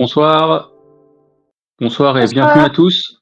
Bonsoir, bonsoir et bienvenue Bonsoir. à tous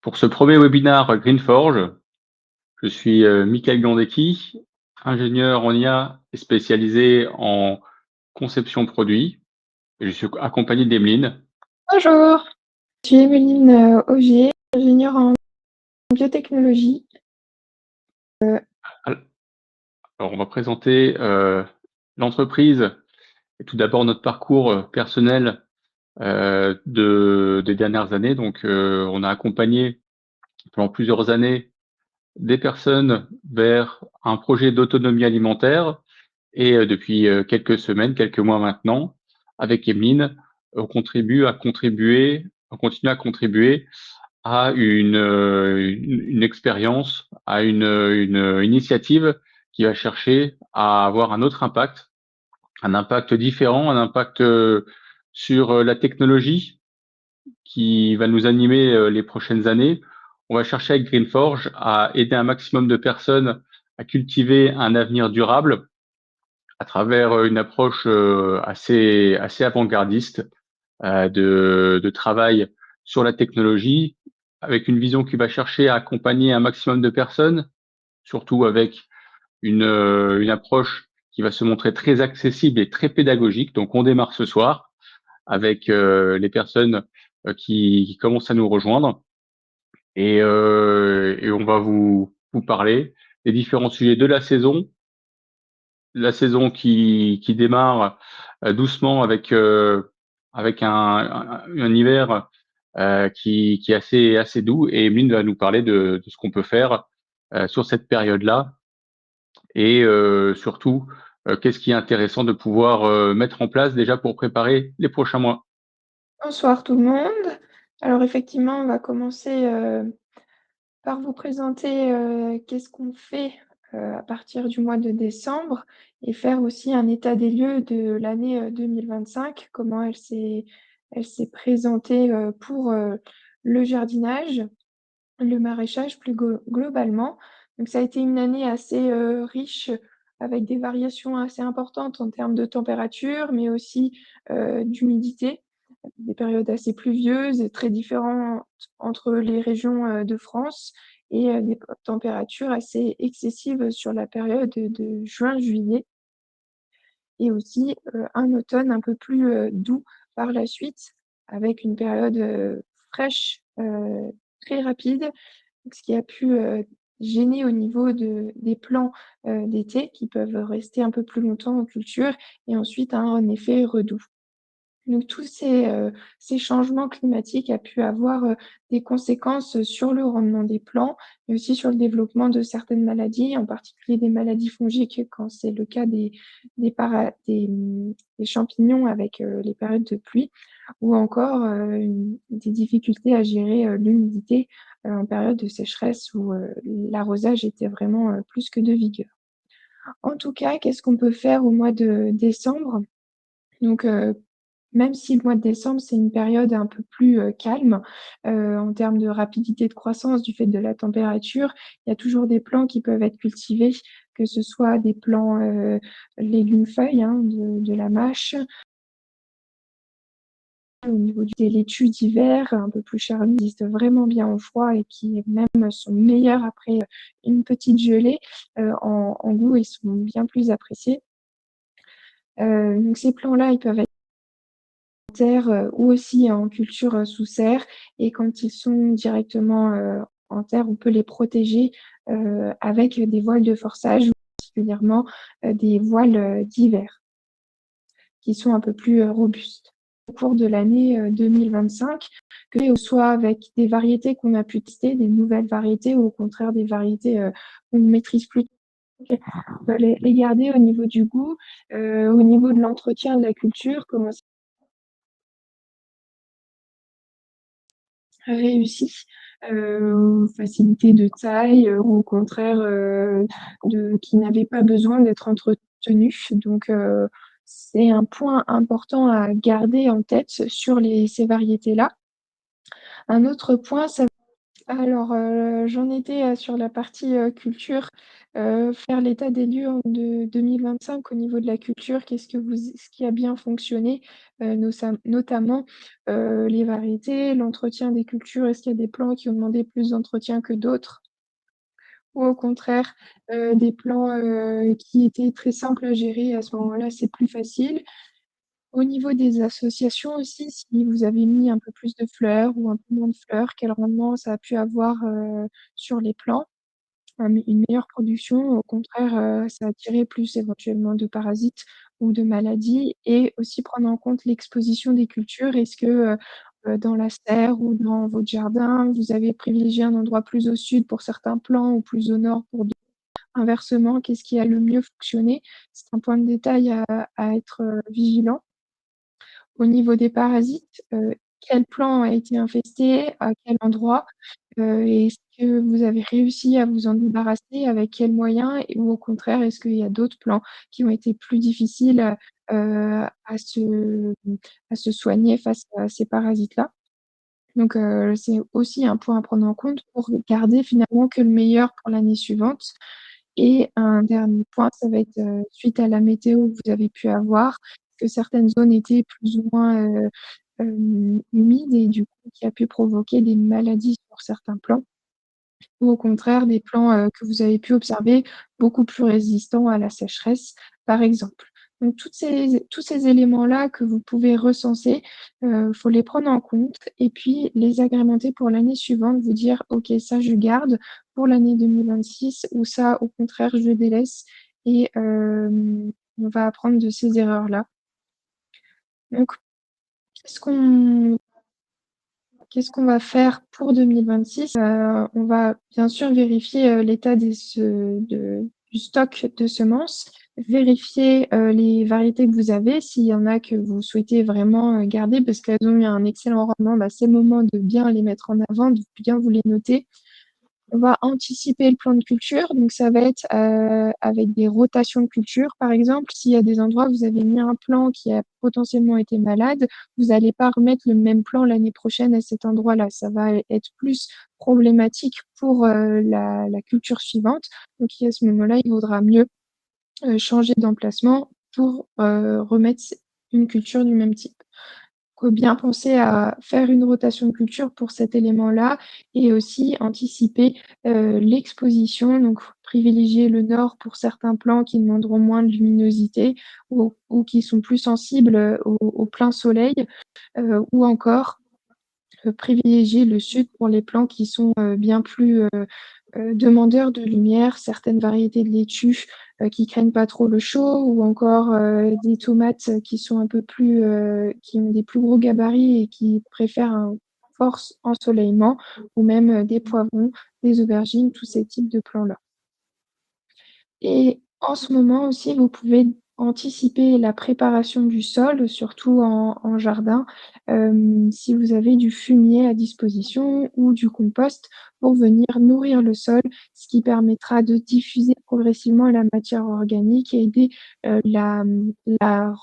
pour ce premier webinaire Greenforge. Je suis Michael Gandecki, ingénieur en IA et spécialisé en conception produit. Et je suis accompagné d'Emeline. Bonjour, je suis Emeline Augier, ingénieure en biotechnologie. Alors, on va présenter l'entreprise et tout d'abord notre parcours personnel des dernières années. Donc, on a accompagné pendant plusieurs années des personnes vers un projet d'autonomie alimentaire. Et depuis quelques semaines, quelques mois maintenant, avec Emeline, on continue à contribuer à une expérience, à une initiative qui va chercher à avoir un impact différent, un impact sur la technologie qui va nous animer les prochaines années. On va chercher avec Greenforge à aider un maximum de personnes à cultiver un avenir durable à travers une approche assez avant-gardiste de travail sur la technologie, avec une vision qui va chercher à accompagner un maximum de personnes, surtout avec une approche qui va se montrer très accessible et très pédagogique. Donc on démarre ce soir avec les personnes qui commencent à nous rejoindre et on va vous parler des différents sujets de la saison qui démarre doucement avec un hiver qui est assez doux. Et Emeline va nous parler de ce qu'on peut faire sur cette période-là et surtout, qu'est-ce qui est intéressant de pouvoir mettre en place déjà pour préparer les prochains mois. Bonsoir tout le monde. Alors effectivement, on va commencer par vous présenter qu'est-ce qu'on fait à partir du mois de décembre et faire aussi un état des lieux de l'année 2025, comment elle s'est présentée pour le jardinage, le maraîchage plus globalement. Donc ça a été une année assez riche avec des variations assez importantes en termes de température, mais aussi d'humidité, des périodes assez pluvieuses et très différentes entre les régions de France et des températures assez excessives sur la période de juin-juillet et aussi un automne un peu plus doux par la suite avec une période fraîche très rapide, ce qui a pu gêner au niveau des plants d'été qui peuvent rester un peu plus longtemps en culture et ensuite un effet redoux. Donc tous ces changements climatiques a pu avoir des conséquences sur le rendement des plants, mais aussi sur le développement de certaines maladies, en particulier des maladies fongiques quand c'est le cas des champignons avec les périodes de pluie ou encore des difficultés à gérer l'humidité en période de sécheresse où l'arrosage était vraiment plus que de vigueur. En tout cas, qu'est-ce qu'on peut faire au mois de décembre? Donc même si le mois de décembre, c'est une période un peu plus calme en termes de rapidité de croissance du fait de la température, il y a toujours des plants qui peuvent être cultivés, que ce soit des plants légumes-feuilles, hein, de la mâche, au niveau des laitues d'hiver, un peu plus charnues, qui résistent vraiment bien au froid et qui même sont meilleures après une petite gelée en goût et sont bien plus appréciés. Donc ces plants-là, ils peuvent être terre, ou aussi en culture, sous serre et quand ils sont directement en terre, on peut les protéger avec des voiles de forçage ou particulièrement des voiles d'hiver qui sont un peu plus robustes. Au cours de l'année 2025, que ce soit avec des variétés qu'on a pu tester, des nouvelles variétés ou au contraire des variétés qu'on ne maîtrise plus, on peut les garder au niveau du goût, au niveau de l'entretien de la culture, comment réussi, facilité de taille, ou au contraire, qui n'avait pas besoin d'être entretenu. Donc c'est un point important à garder en tête sur ces variétés-là. Un autre point, ça Alors, j'en étais, sur la partie, culture, faire l'état des lieux en de 2025 au niveau de la culture. Ce qui a bien fonctionné, notamment, les variétés, l'entretien des cultures. Est-ce qu'il y a des plans qui ont demandé plus d'entretien que d'autres? Ou au contraire, des plans, qui étaient très simples à gérer, à ce moment-là, c'est plus facile. Au niveau des associations aussi, si vous avez mis un peu plus de fleurs ou un peu moins de fleurs, quel rendement ça a pu avoir, sur les plants? Une meilleure production, au contraire, ça a attiré plus éventuellement de parasites ou de maladies et aussi prendre en compte l'exposition des cultures. Est-ce que, dans la serre ou dans votre jardin, vous avez privilégié un endroit plus au sud pour certains plants ou plus au nord pour d'autres? Inversement, qu'est-ce qui a le mieux fonctionné? C'est un point de détail à être, vigilant. Au niveau des parasites, quel plant a été infesté? À quel endroit? Est-ce que vous avez réussi à vous en débarrasser? Avec quels moyens? Ou au contraire, est-ce qu'il y a d'autres plants qui ont été plus difficiles, à se soigner face à ces parasites-là? Donc c'est aussi un point à prendre en compte pour garder finalement que le meilleur pour l'année suivante. Et un dernier point, ça va être, suite à la météo que vous avez pu avoir, que certaines zones étaient plus ou moins, humides et du coup qui a pu provoquer des maladies sur certains plants ou au contraire des plants, que vous avez pu observer beaucoup plus résistants à la sécheresse, par exemple. Donc tous ces éléments-là que vous pouvez recenser, faut les prendre en compte et puis les agrémenter pour l'année suivante, vous dire: «OK, ça je garde pour l'année 2026 ou ça au contraire je délaisse et on va apprendre de ces erreurs-là». Donc qu'est-ce qu'on Qu'est-ce qu'on va faire pour 2026? On va bien sûr vérifier, l'état du stock de semences, vérifier, les variétés que vous avez, s'il y en a que vous souhaitez vraiment, garder parce qu'elles ont eu un excellent rendement, bah, c'est le moment de bien les mettre en avant, de bien vous les noter. On va anticiper le plan de culture, donc ça va être, avec des rotations de culture, par exemple. S'il y a des endroits où vous avez mis un plan qui a potentiellement été malade, vous allez pas remettre le même plan l'année prochaine à cet endroit-là. Ça va être plus problématique pour, la culture suivante. Donc à ce moment-là, il vaudra mieux, changer d'emplacement pour, remettre une culture du même type. Faut bien penser à faire une rotation de culture pour cet élément-là et aussi anticiper, l'exposition, donc privilégier le nord pour certains plants qui demanderont moins de luminosité ou qui sont plus sensibles, au plein soleil, ou encore, privilégier le sud pour les plants qui sont, bien plus, demandeurs de lumière, certaines variétés de laitue, qui craignent pas trop le chaud ou encore, des tomates qui sont un peu plus, qui ont des plus gros gabarits et qui préfèrent un fort ensoleillement ou même, des poivrons, des aubergines, tous ces types de plants-là. Et en ce moment aussi, vous pouvez anticiper la préparation du sol, surtout en jardin, si vous avez du fumier à disposition ou du compost pour venir nourrir le sol, ce qui permettra de diffuser progressivement la matière organique et aider, la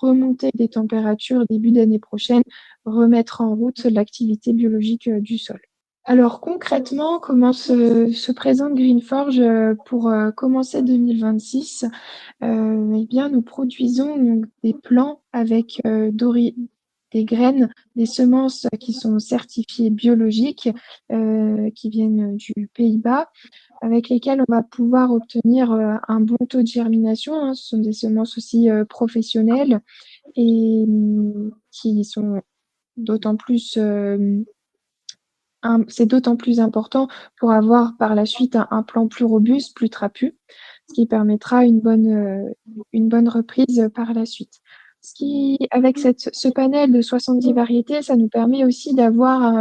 remontée des températures début d'année prochaine, remettre en route l'activité biologique, du sol. Alors concrètement, comment se présente Greenforge, pour, commencer 2026? Eh bien, nous produisons donc des plants avec, des graines, des semences qui sont certifiées biologiques, qui viennent du Pays-Bas, avec lesquelles on va pouvoir obtenir, un bon taux de germination, hein. Ce sont des semences aussi, professionnelles et qui sont d'autant plus, c'est d'autant plus important pour avoir par la suite un plan plus robuste, plus trapu, ce qui permettra une bonne reprise, par la suite. Avec ce panel de 70 variétés, ça nous permet aussi d'avoir,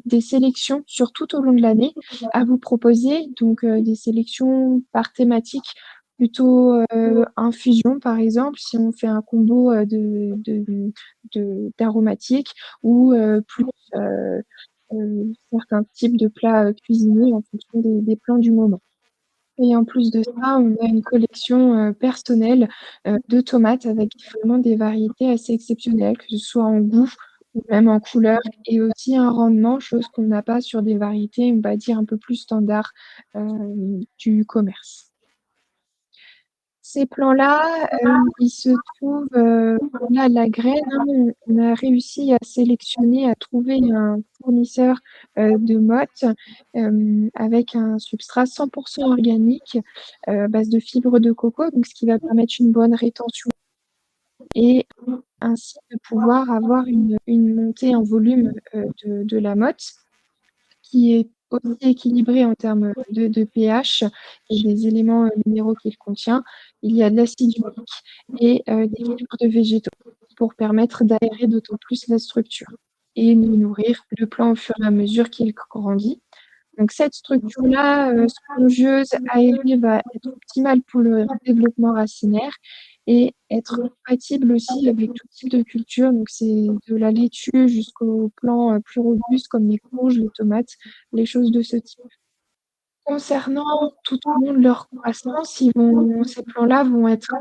des sélections sur tout au long de l'année à vous proposer, donc des sélections par thématique, plutôt, infusion par exemple, si on fait un combo, d'aromatiques ou, plus, certains types de plats, cuisinés en fonction des plans du moment. Et en plus de ça, on a une collection, personnelle, de tomates avec vraiment des variétés assez exceptionnelles, que ce soit en goût même en couleur et aussi un rendement, chose qu'on n'a pas sur des variétés, on va dire, un peu plus standards, du commerce. Ces plants-là, ils se trouvent, là, la graine, hein, on a réussi à sélectionner, à trouver un fournisseur, de mottes, avec un substrat 100 organique, à base de fibres de coco, donc ce qui va permettre une bonne rétention et ainsi de pouvoir avoir une montée en volume, de la motte qui est aussi équilibré en termes de pH et des éléments, minéraux qu'il contient. Il y a de l'acide humique et des fibres de végétaux pour permettre d'aérer d'autant plus la structure et de nourrir le plant au fur et à mesure qu'il grandit. Donc cette structure-là, spongieuse, aérée va être optimale pour le développement racinaire et être compatible aussi avec tout type de culture. Donc c'est de la laitue jusqu'aux plants, plus robustes comme les courges, les tomates, les choses de ce type. Concernant tout au long de leur croissance, ces plants-là vont être,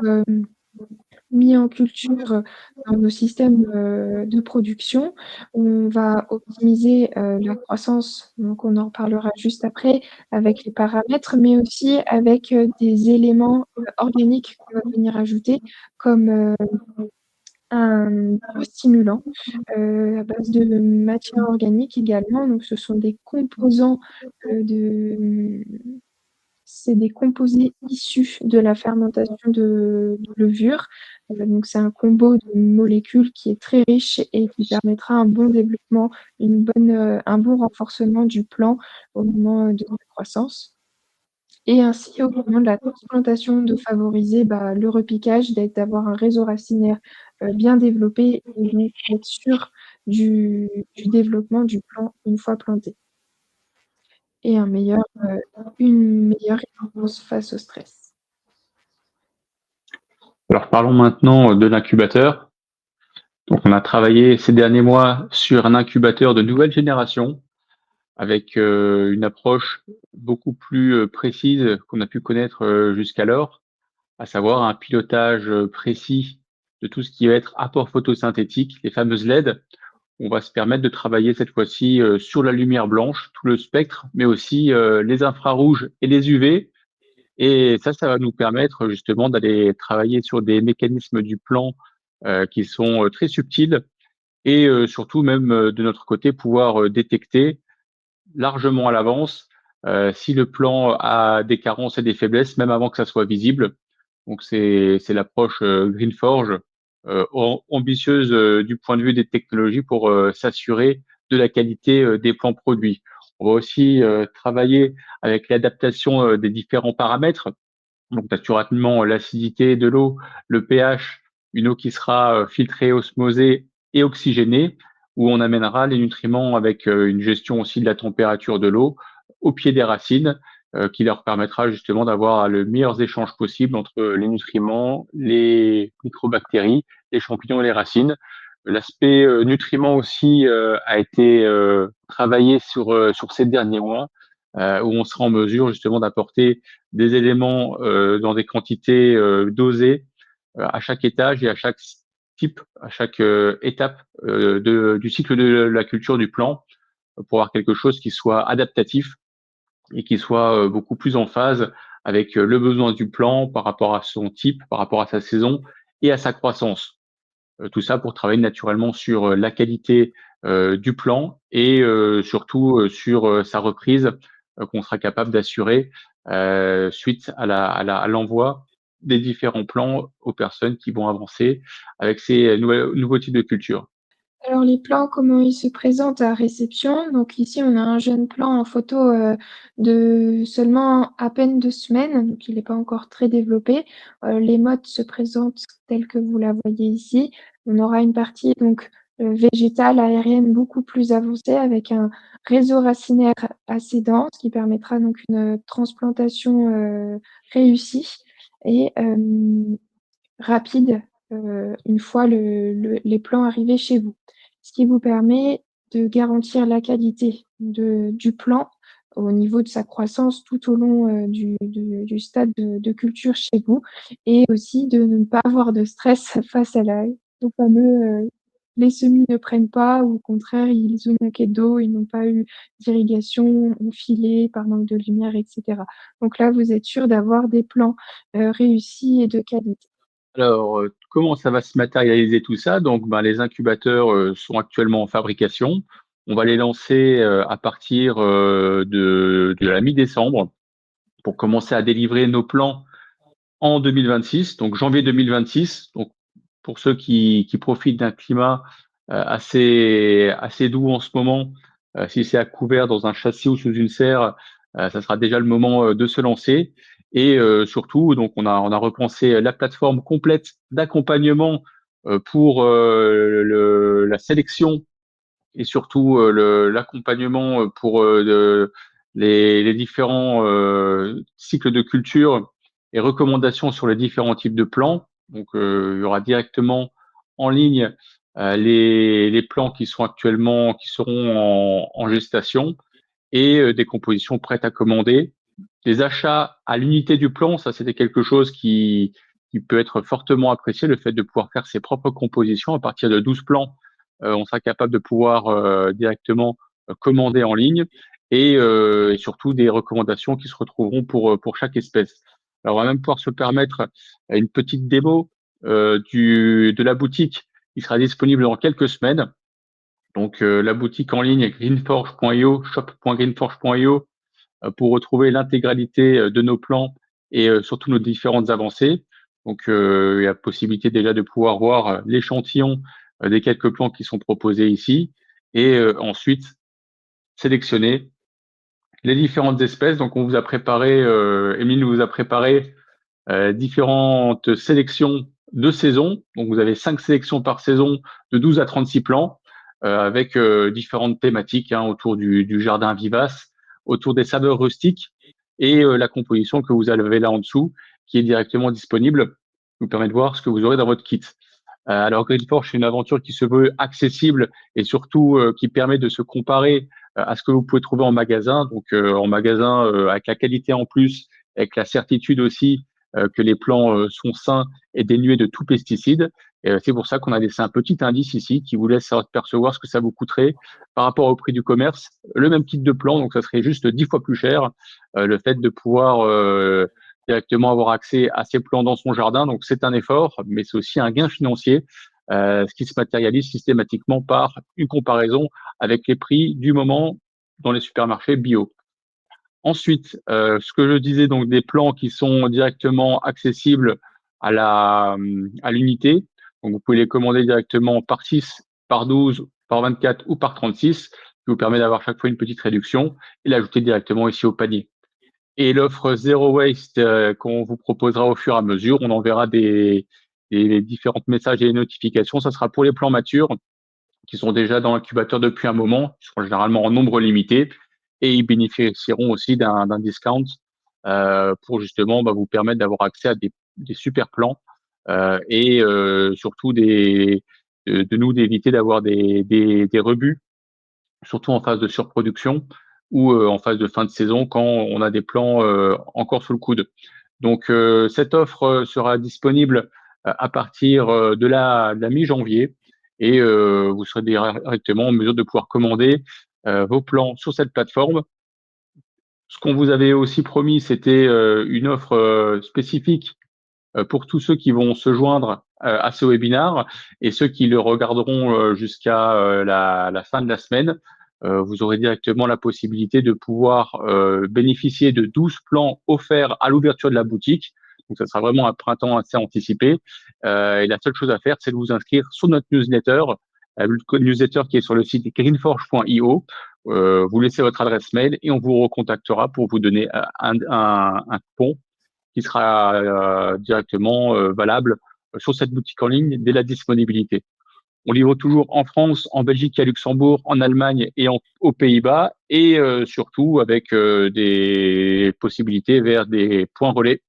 mis en culture, dans nos systèmes, de production. On va optimiser, la croissance, donc on en reparlera juste après, avec les paramètres, mais aussi avec, des éléments, organiques qu'on va venir ajouter comme, un biostimulant, à base de matière organique également. Donc ce sont des composants, c'est des composés issus de la fermentation de levure. Donc c'est un combo de molécules qui est très riche et qui permettra un bon développement, un bon renforcement du plant au moment, de la croissance et ainsi au moment de la transplantation de favoriser, le repiquage, d'avoir un réseau racinaire, bien développé et donc d'être sûr du développement du plant une fois planté et une meilleure résistance face au stress. Alors parlons maintenant de l'incubateur. Donc on a travaillé ces derniers mois sur un incubateur de nouvelle génération avec une approche beaucoup plus précise qu'on a pu connaître jusqu'alors, à savoir un pilotage précis de tout ce qui va être apport photosynthétique, les fameuses LED. On va se permettre de travailler cette fois-ci sur la lumière blanche, tout le spectre, mais aussi les infrarouges et les UV. Et ça va nous permettre justement d'aller travailler sur des mécanismes du plan qui sont très subtils et surtout même de notre côté pouvoir détecter largement à l'avance si le plan a des carences et des faiblesses, même avant que ça soit visible. Donc c'est l'approche Greenforge, ambitieuse du point de vue des technologies pour s'assurer de la qualité des plans produits. On va aussi travailler avec l'adaptation des différents paramètres. Donc naturellement l'acidité de l'eau, le pH, une eau qui sera filtrée, osmosée et oxygénée, où on amènera les nutriments avec une gestion aussi de la température de l'eau au pied des racines, qui leur permettra justement d'avoir le meilleurs échanges possibles entre les nutriments, les microbactéries, les champignons et les racines. L'aspect nutriments aussi a été travaillé sur ces derniers mois, où on sera en mesure justement d'apporter des éléments dans des quantités dosées à chaque étage et à chaque type, à chaque étape du cycle de la culture du plant pour avoir quelque chose qui soit adaptatif et qui soit beaucoup plus en phase avec le besoin du plant par rapport à son type, par rapport à sa saison et à sa croissance. Tout ça pour travailler naturellement sur la qualité du plant et surtout sur sa reprise qu'on sera capable d'assurer suite à l'envoi des différents plans aux personnes qui vont avancer avec ces nouveaux types de cultures. Alors les plants, comment ils se présentent à réception? Donc ici, on a un jeune plant en photo, de seulement à peine 2 semaines, donc il n'est pas encore très développé. Les mottes se présentent telles que vous la voyez ici. On aura une partie donc, végétale, aérienne beaucoup plus avancée avec un réseau racinaire assez dense qui permettra donc une transplantation, réussie et rapide, une fois les plants arrivés chez vous. Ce qui vous permet de garantir la qualité du plant au niveau de sa croissance tout au long, du stade de culture chez vous et aussi de ne pas avoir de stress face au fameux, les semis ne prennent pas ou au contraire, ils ont manqué d'eau, ils n'ont pas eu d'irrigation, ont filé par manque de lumière et cetera. Donc là, vous êtes sûr d'avoir des plants, réussis et de qualité. Alors, comment ça va se matérialiser tout ça? Donc, ben, les incubateurs, sont actuellement en fabrication. On va les lancer, à partir, de la mi-décembre pour commencer à délivrer nos plans en 2026, donc janvier 2026. Donc, pour ceux qui profitent d'un climat assez doux en ce moment, si c'est à couvert dans un châssis ou sous une serre, ça sera déjà le moment de se lancer. Et surtout, donc on a repensé la plateforme complète d'accompagnement pour la sélection et surtout l'accompagnement pour les différents cycles de culture et recommandations sur les différents types de plants. Donc, il y aura directement en ligne les plants qui sont actuellement, qui seront en gestation et des compositions prêtes à commander. Des achats à l'unité du plan, ça c'était quelque chose qui peut être fortement apprécié, le fait de pouvoir faire ses propres compositions à partir de 12 plans. On sera capable de pouvoir directement commander en ligne et surtout des recommandations qui se retrouveront pour chaque espèce. Alors on va même pouvoir se permettre une petite démo de la boutique qui sera disponible dans quelques semaines. Donc la boutique en ligne greenforge.io, shop.greenforge.io pour retrouver l'intégralité de nos plans et surtout nos différentes avancées. Donc il y a possibilité déjà de pouvoir voir l'échantillon des quelques plans qui sont proposés ici et ensuite sélectionner les différentes espèces. Donc on vous a préparé, Émile vous a préparé différentes sélections de saison. Donc, vous avez 5 sélections par saison de 12 à 36 plans avec différentes thématiques hein, autour du jardin vivace, autour des saveurs rustiques et la composition que vous avez là en dessous qui est directement disponible vous permet de voir ce que vous aurez dans votre kit. Alors Greenforge, c'est une aventure qui se veut accessible et surtout qui permet de se comparer à ce que vous pouvez trouver en magasin. Donc en magasin avec la qualité en plus, avec la certitude aussi que les plants sont sains et dénués de tout pesticide. Et c'est pour ça qu'on a laissé un petit indice ici qui vous laisse percevoir ce que ça vous coûterait par rapport au prix du commerce. Le même kit de plants, donc ça serait juste 10 fois plus cher. Le fait de pouvoir directement avoir accès à ces plants dans son jardin. Donc c'est un effort, mais c'est aussi un gain financier, ce qui se matérialise systématiquement par une comparaison avec les prix du moment dans les supermarchés bio. Ensuite, ce que je disais, donc des plans qui sont directement accessibles à l'unité. Donc vous pouvez les commander directement par 6, par 12, par 24 ou par 36, qui vous permet d'avoir chaque fois une petite réduction et l'ajouter directement ici au panier. Et l'offre Zero Waste qu'on vous proposera au fur et à mesure, on enverra des différents messages et des notifications. Ça sera pour les plans matures qui sont déjà dans l'incubateur depuis un moment, qui seront généralement en nombre limité, et ils bénéficieront aussi d'un discount pour justement vous permettre d'avoir accès à des super plans et surtout de nous d'éviter d'avoir des rebuts surtout en phase de surproduction ou en phase de fin de saison quand on a des plans encore sous le coude. Donc cette offre sera disponible à partir de la mi-janvier et vous serez directement en mesure de pouvoir commander vos plans sur cette plateforme. Ce qu'on vous avait aussi promis, c'était une offre spécifique pour tous ceux qui vont se joindre à ce webinaire et ceux qui le regarderont jusqu'à la fin de la semaine, vous aurez directement la possibilité de pouvoir bénéficier de 12 plans offerts à l'ouverture de la boutique. Donc, ça sera vraiment un printemps assez anticipé. Et la seule chose à faire, c'est de vous inscrire sur notre newsletter, le newsletter qui est sur le site greenforge.io. Vous laissez votre adresse mail et on vous recontactera pour vous donner un coupon qui sera directement valable sur cette boutique en ligne dès la disponibilité. On livre toujours en France, en Belgique, à Luxembourg, en Allemagne et aux Pays-Bas et surtout avec des possibilités vers des points relais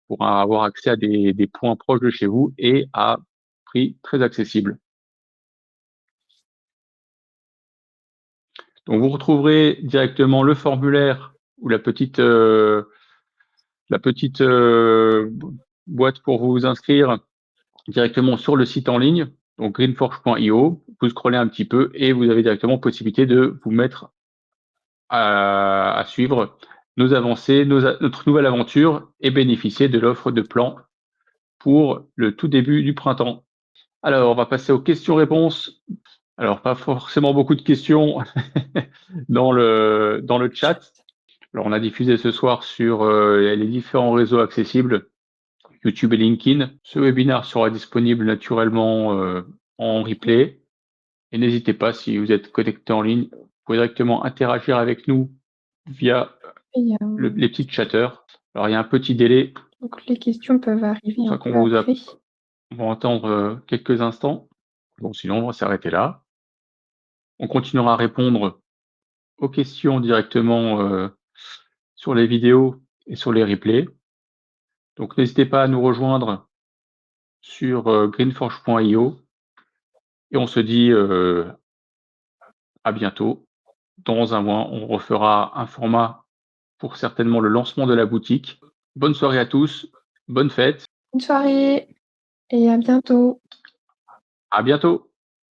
pour avoir accès à des points proches de chez vous et à prix très accessible. Donc vous retrouverez directement le formulaire ou la petite boîte pour vous inscrire directement sur le site en ligne. Donc greenforge.io, vous scrollez un petit peu et vous avez directement possibilité de vous mettre à suivre nos avancées, notre nouvelle aventure et bénéficier de l'offre de plan pour le tout début du printemps. Alors, on va passer aux questions-réponses. Alors, pas forcément beaucoup de questions dans le chat. Alors, on a diffusé ce soir sur les différents réseaux accessibles, YouTube et LinkedIn. Ce webinaire sera disponible naturellement en replay. Et n'hésitez pas, si vous êtes connecté en ligne, vous pouvez directement interagir avec nous via Et les petits chatters. Alors, il y a un petit délai, donc les questions peuvent c'est arriver pour un ça qu'on peu après. va attendre quelques instants. Bon, sinon, on va s'arrêter là. On continuera à répondre aux questions directement sur les vidéos et sur les replays. Donc, n'hésitez pas à nous rejoindre sur greenforge.io et on se dit à bientôt. Dans un mois, on refera un format pour certainement le lancement de la boutique. Bonne soirée à tous, bonne fête, Bonne soirée et à bientôt. à bientôt.